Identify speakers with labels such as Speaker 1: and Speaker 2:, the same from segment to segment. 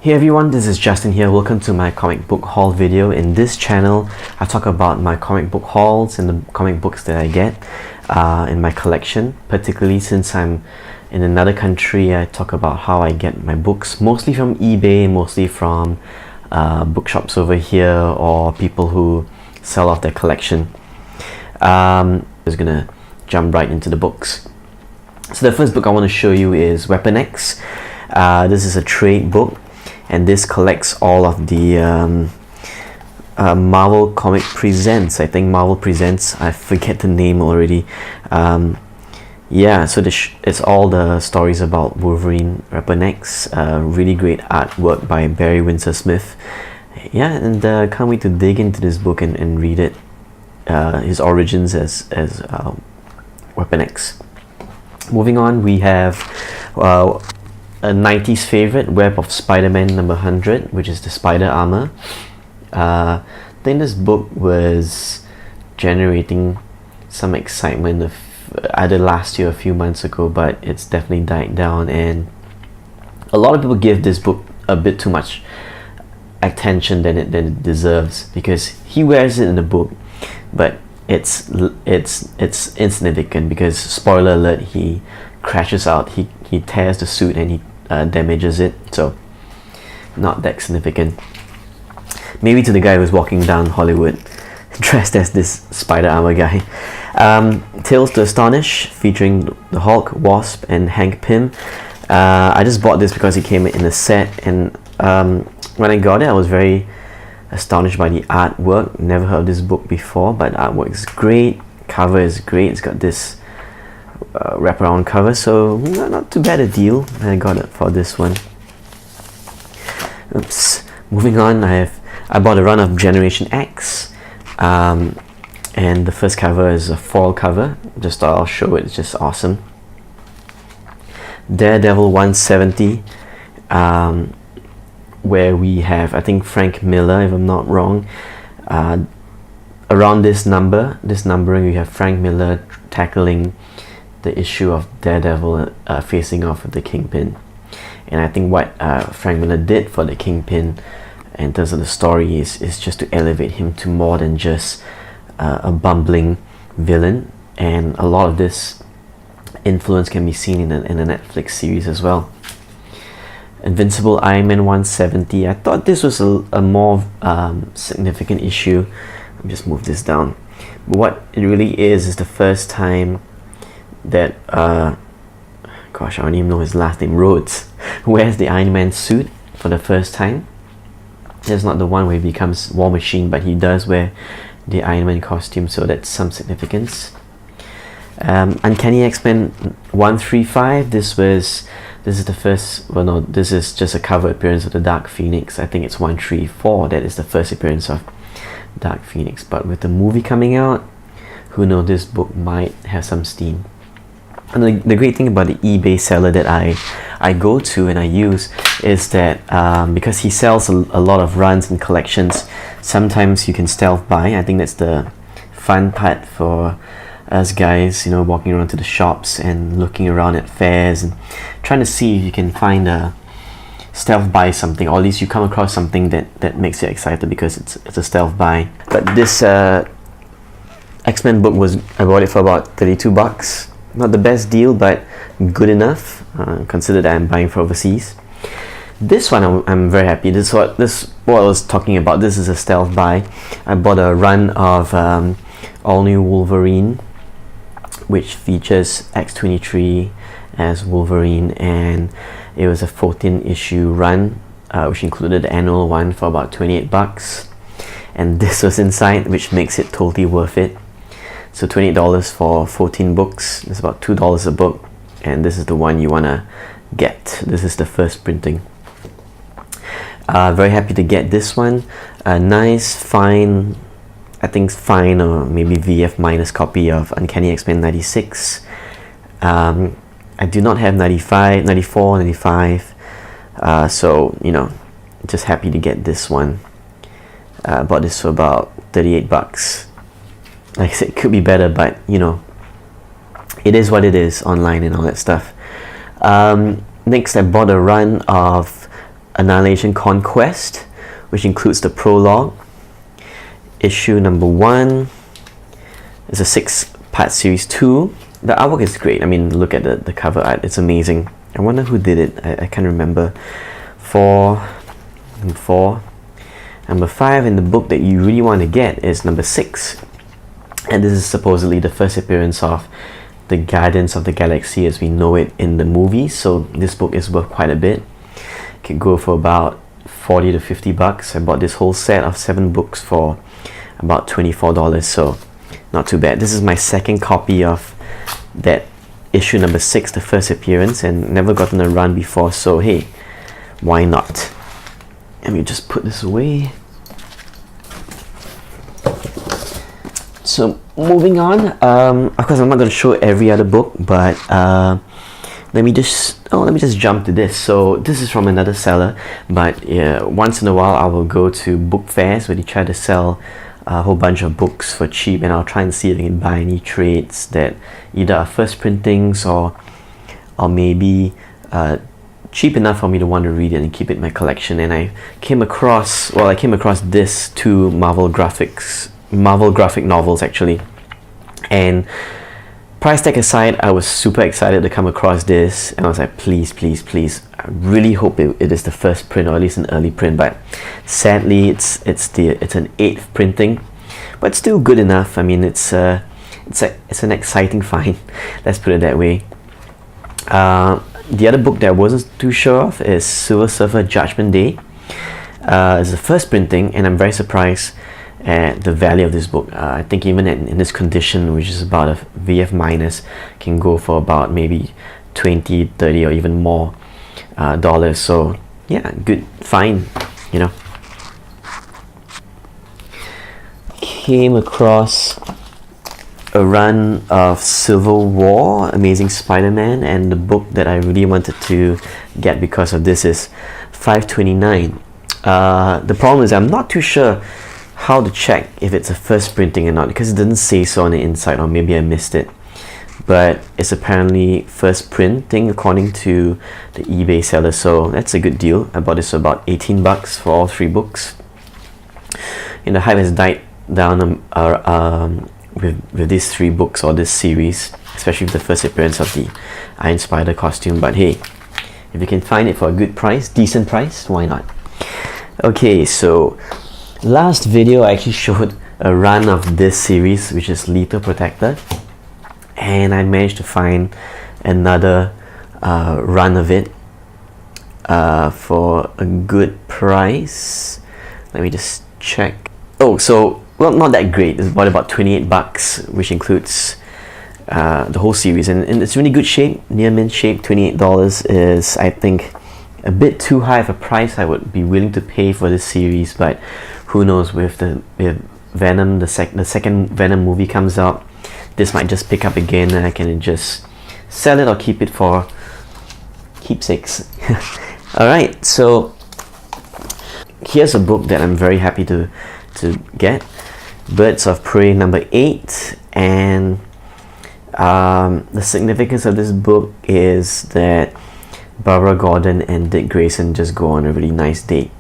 Speaker 1: Hey everyone, this is Justin here. Welcome to my comic book haul video. In this channel, I talk about my comic book hauls and the comic books that I get in my collection. Particularly since I'm in another country, I talk about how I get my books, mostly from eBay, mostly from bookshops over here, or people who sell off their collection. I'm just gonna jump right into the books. So the first book I want to show you is Weapon X. This is a trade book, and this collects all of the Marvel Comic Presents. I think Marvel Presents, I forget the name already. Yeah, so it's all the stories about Wolverine, Weapon X. Really great artwork by Barry Windsor Smith. Yeah, and can't wait to dig into this book and read it. His origins as Weapon X. Moving on, we have a 90s favorite, Web of Spider-Man number 100, which is the Spider Armor. I think this book was generating some excitement either last year or a few months ago, but it's definitely died down, and a lot of people give this book a bit too much attention than it deserves, because he wears it in the book, but it's insignificant, because spoiler alert, he crashes out, he tears the suit and he damages it, so not that significant. Maybe to the guy who's walking down Hollywood dressed as this Spider Armor guy. Tales to Astonish, featuring the Hulk, Wasp, and Hank Pym. I just bought this because it came in a set, and when I got it, I was very astonished by the artwork. Never heard of this book before, but artwork is great, cover is great. It's got this wraparound cover, so not too bad a deal. I got it for this one. Oops. Moving on, I bought a run of Generation X, and the first cover is a foil cover. Just thought I'll show it. It's just awesome. Daredevil 170, where we have, I think, Frank Miller, if I'm not wrong. Around this numbering, we have Frank Miller tackling the issue of Daredevil facing off with the Kingpin. And I think what Frank Miller did for the Kingpin in terms of the story is just to elevate him to more than just a bumbling villain. And a lot of this influence can be seen in a Netflix series as well. Invincible Iron Man 170. I thought this was a more significant issue. Let me just move this down. But what it really is the first time that gosh, I don't even know his last name, Rhodes, wears the Iron Man suit for the first time. It's not the one where he becomes War Machine, but he does wear the Iron Man costume, so that's some significance. Uncanny X-Men 135. This is the first, well no, this is just a cover appearance of the Dark Phoenix. I think it's 134, that is the first appearance of Dark Phoenix. But with the movie coming out, who knows, this book might have some steam. And the great thing about the eBay seller that I go to and I use is that because he sells a lot of runs and collections, sometimes you can stealth buy. I think that's the fun part for us guys, walking around to the shops and looking around at fairs and trying to see if you can find a stealth buy something, or at least you come across something that makes you excited because it's a stealth buy. But this X-Men book I bought it for about $32. Not the best deal, but good enough, consider that I'm buying for overseas. This one I'm very happy. This is what I was talking about. This is a stealth buy. I bought a run of All New Wolverine, which features X-23 as Wolverine, and it was a 14-issue run, which included the annual one for about $28. And this was inside, which makes it totally worth it. So $28 for 14 books. It's about $2 a book, and this is the one you want to get. This is the first printing. Very happy to get this one. A nice, fine, I think fine or maybe VF minus copy of Uncanny X-Men 96. I do not have 95, 94, 95. So, just happy to get this one. Bought this for about $38. Like I said, it could be better, but it is what it is online and all that stuff. Next, I bought a run of Annihilation Conquest, which includes the prologue. Issue number 1 is a 6-part series 2. The artwork is great. I mean, look at the cover art, it's amazing. I wonder who did it. I can't remember. Number 4. Number 5 in the book that you really want to get is number 6. And this is supposedly the first appearance of the Guardians of the Galaxy as we know it in the movies. So this book is worth quite a bit. It can go for about 40 to 50 bucks. I bought this whole set of 7 books for about $24, so not too bad. This is my second copy of that issue number 6, the first appearance, and never gotten a run before, so hey, why not? Let me just put this away. So moving on, of course I'm not going to show every other book, but let me just jump to this. So this is from another seller, but once in a while I will go to book fairs where they try to sell a whole bunch of books for cheap, and I'll try and see if I can buy any trades that either are first printings or maybe cheap enough for me to want to read it and keep it in my collection. And I came across this 2 Marvel graphic novels actually, and price tag aside, I was super excited to come across this, and I was like, please, I really hope it is the first print, or at least an early print. But sadly it's an 8th printing, but still good enough. I mean, it's an exciting find, let's put it that way. The other book that I wasn't too sure of is Silver Surfer Judgment Day. It's the first printing, and I'm very surprised at the value of this book. I think even in this condition, which is about a VF minus, can go for about maybe 20, 30 or even more dollars. So yeah, good find, you know. Came across a run of Civil War, Amazing Spider-Man, and the book that I really wanted to get because of this is $5.29. The problem is I'm not too sure how to check if it's a first printing or not, because it doesn't say so on the inside, or maybe I missed it. But it's apparently first printing according to the eBay seller, so that's a good deal. I bought this for about 18 bucks for all 3 books. And the hype has died down with these 3 books or this series, especially with the first appearance of the Iron Spider costume. But hey, if you can find it for a good price, decent price, why not? Okay, so last video I actually showed a run of this series, which is Lethal Protector, and I managed to find another run of it for a good price. Let me just check. Oh, so, well, not that great. It's about 28 bucks, which includes the whole series, and it's really good shape, near mint shape. $28 is, I think, a bit too high of a price I would be willing to pay for this series, but who knows, with Venom, the second Venom movie comes out, this might just pick up again, and I can just sell it or keep it for keepsakes. Alright, so here's a book that I'm very happy to get, Birds of Prey number 8, and the significance of this book is that Barbara Gordon and Dick Grayson just go on a really nice date.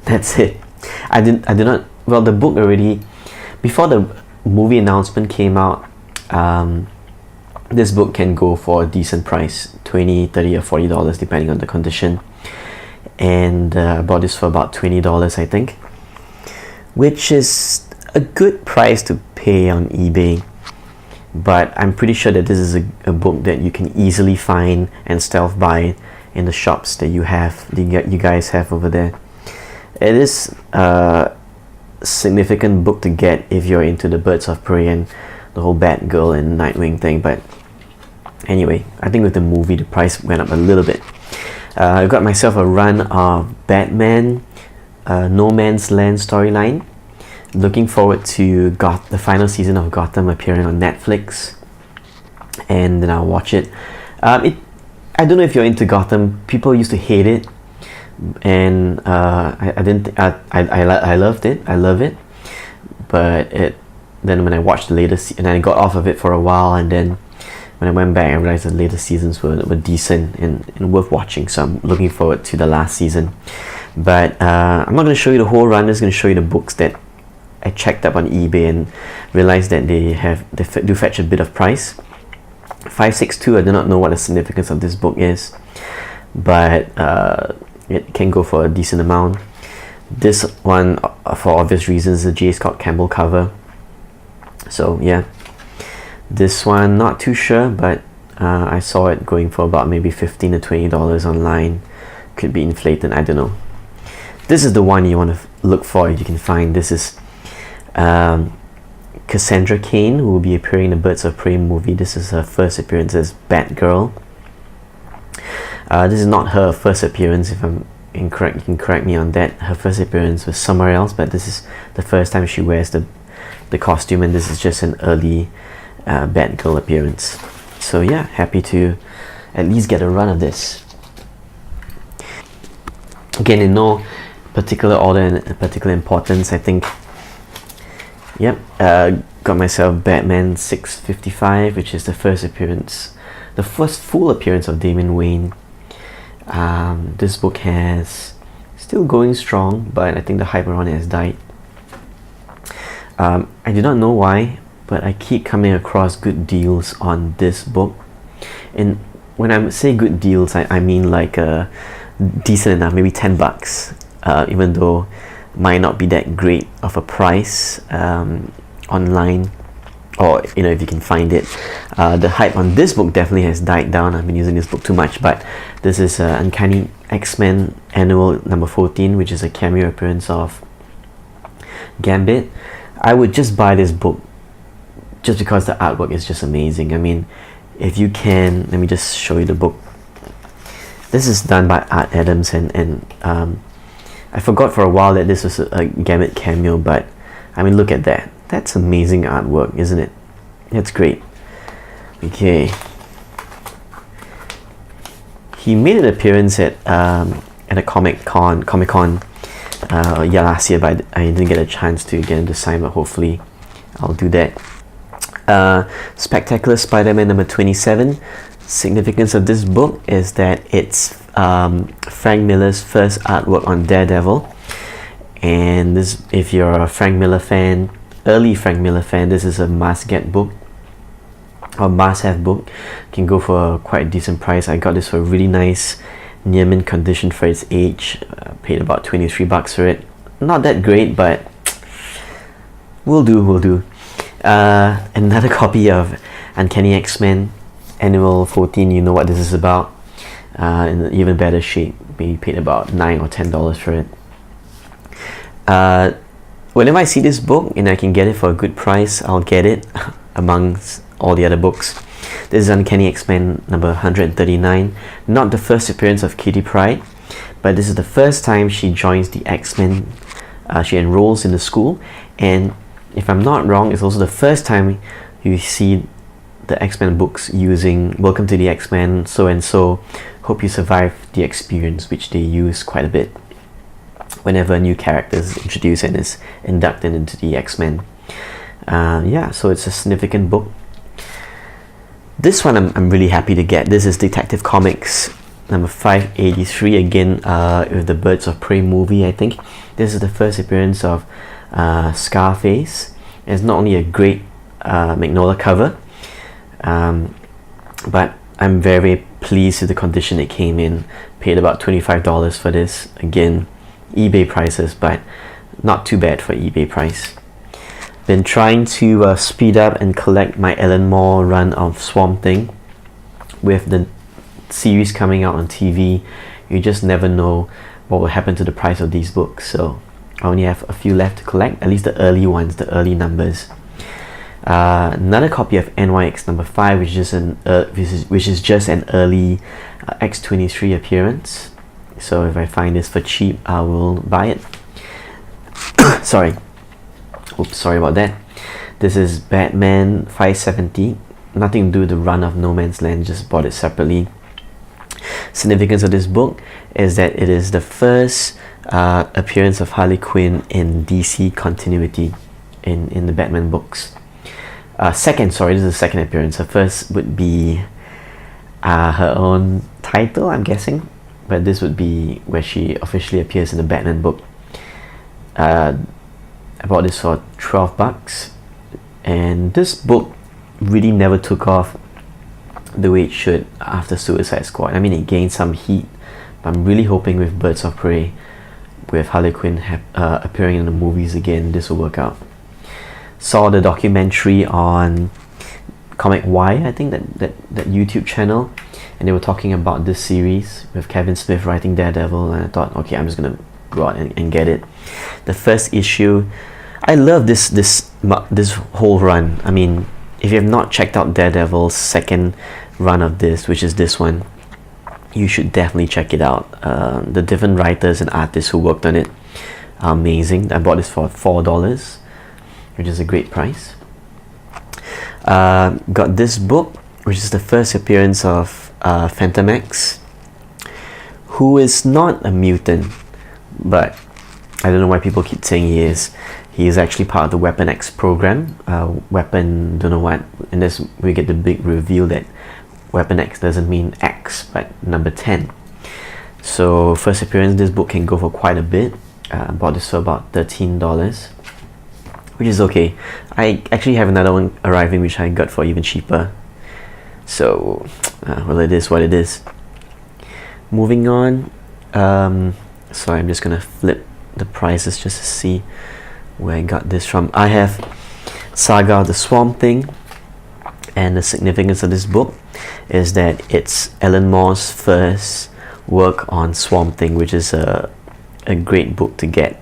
Speaker 1: That's it. I did not, well, the book already, before the movie announcement came out, this book can go for a decent price, $20, $30 or $40 depending on the condition, and I bought this for about $20, I think, which is a good price to pay on eBay. But I'm pretty sure that this is a book that you can easily find and stealth buy in the shops that you guys have over there. It is a significant book to get if you're into the Birds of Prey and the whole Batgirl and Nightwing thing. But anyway, I think with the movie the price went up a little bit. I got myself a run of Batman No Man's Land storyline. Looking forward to the final season of Gotham appearing on Netflix, and then I'll watch it. I don't know if you're into Gotham. People used to hate it, and I loved it. I love it, but then when I watched the latest, and I got off of it for a while, and then when I went back, I realized the later seasons were decent and worth watching. So I'm looking forward to the last season. But I'm not going to show you the whole run. I'm just going to show you the books that I checked up on eBay and realized that they do fetch a bit of price. 562, I do not know what the significance of this book is, but it can go for a decent amount. This one, for obvious reasons, the J. Scott Campbell cover. So yeah, this one not too sure, but I saw it going for about maybe $15 to $20 online. Could be inflated, I don't know. This is the one you want to look for if you can find. This is Cassandra Cain, who will be appearing in the Birds of Prey movie. This is her first appearance as Batgirl. This is not her first appearance, if I'm incorrect. You can correct me on that. Her first appearance was somewhere else, but this is the first time she wears the costume, and this is just an early Batgirl appearance. So yeah, happy to at least get a run of this. Again, in no particular order and particular importance, I think. Yep, got myself Batman 655, which is the first appearance, the first full appearance of Damian Wayne. This book has still going strong, but I think the hype around it has died. I do not know why, but I keep coming across good deals on this book. And when I say good deals, I mean like decent enough, maybe $10, even though might not be that great of a price online, or if you can find it. The hype on this book definitely has died down. I've been using this book too much, but this is Uncanny X-Men Annual number 14, which is a cameo appearance of Gambit. I would just buy this book just because the artwork is just amazing. I mean, if you can, let me just show you the book. This is done by Art Adams, and I forgot for a while that this was a Gambit cameo, but I mean, look at that. That's amazing artwork, isn't it? That's great. Okay. He made an appearance at a Comic-Con last year, but I didn't get a chance to get him to sign, but hopefully I'll do that. Spectacular Spider-Man number 27. Significance of this book is that it's Frank Miller's first artwork on Daredevil, and this, if you're a Frank Miller fan, early Frank Miller fan, this is a must-get book or must-have book. Can go for quite a decent price. I got this for a really nice near mint condition for its age. Paid about $23 for it. Not that great, but will do. Another copy of Uncanny X-Men Annual 14. You know what this is about. In an even better shape. Maybe paid about $9 or $10 for it. Whenever I see this book and I can get it for a good price, I'll get it amongst all the other books. This is Uncanny X-Men number 139. Not the first appearance of Kitty Pryde, but this is the first time she joins the X-Men. She enrolls in the school, and if I'm not wrong, it's also the first time you see the X-Men books using Welcome to the X-Men, so and so, hope you survive the experience, which they use quite a bit whenever a new character is introduced and is inducted into the X-Men. So it's a significant book. This one I'm really happy to get. This is Detective Comics number 583, again with the Birds of Prey movie, I think. This is the first appearance of Scarface. It's not only a great Magnolia cover, but I'm very pleased with the condition it came in. Paid about $25 for this. Again, eBay prices, but not too bad for eBay price. Been trying to speed up and collect my Alan Moore run of Swamp Thing. With the series coming out on TV, you just never know what will happen to the price of these books. So I only have a few left to collect, at least the early ones, the early numbers. Another copy of NYX number 5, which is just an early X-23 appearance. So if I find this for cheap, I will buy it. Sorry about that. This is Batman 570. Nothing to do with the run of No Man's Land, just bought it separately. Significance of this book is that it is the first appearance of Harley Quinn in DC continuity in the Batman books. This is the second appearance. Her first would be her own title, I'm guessing, but this would be where she officially appears in the Batman book. I bought this for $12, and this book really never took off the way it should after Suicide Squad. I mean, it gained some heat, but I'm really hoping with Birds of Prey, with Harley Quinn appearing in the movies again, this will work out. Saw the documentary on Comic Y, I think that YouTube channel, and they were talking about this series with Kevin Smith writing Daredevil, and I thought, okay, I'm just gonna go out and get it. The first issue, I love this whole run. I mean, if you have not checked out Daredevil's second run of this, which is this one, you should definitely check it out. The different writers and artists who worked on it are amazing. I bought this for $4, which is a great price. Got this book, which is the first appearance of Fantomex, who is not a mutant, but I don't know why people keep saying he is. He is actually part of the Weapon X program. Weapon, don't know what, and this we get the big reveal that Weapon X doesn't mean X, but number 10. So first appearance, this book can go for quite a bit. Bought this for about $13, which is okay. I actually have another one arriving which I got for even cheaper. So, well, it is what it is. Moving on, so I'm just gonna flip the prices just to see where I got this from. I have Saga of the Swamp Thing, and the significance of this book is that it's Alan Moore's first work on Swamp Thing, which is a great book to get.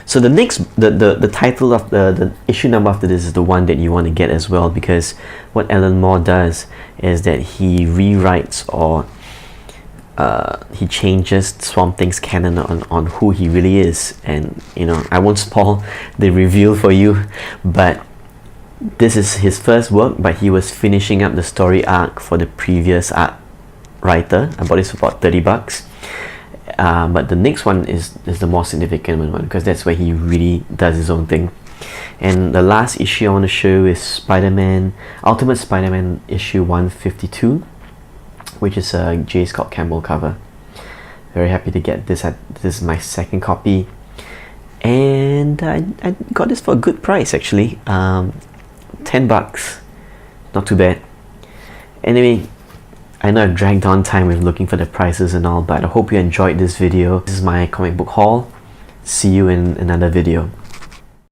Speaker 1: So the next, the title of the issue number after this is the one that you want to get as well, because what Alan Moore does is that he rewrites or he changes Swamp Thing's canon on who he really is. And you know, I won't spoil the reveal for you, but this is his first work, but he was finishing up the story arc for the previous art writer. I bought this for about $30. But the next one is the more significant one, because that's where he really does his own thing. And the last issue I want to show is Spider-Man, Ultimate Spider-Man issue 152, which is a J. Scott Campbell cover. Very happy to get this. This is my second copy, and I got this for a good price actually. $10, not too bad. Anyway, I know I've dragged on time with looking for the prices and all, but I hope you enjoyed this video. This is my comic book haul. See you in another video.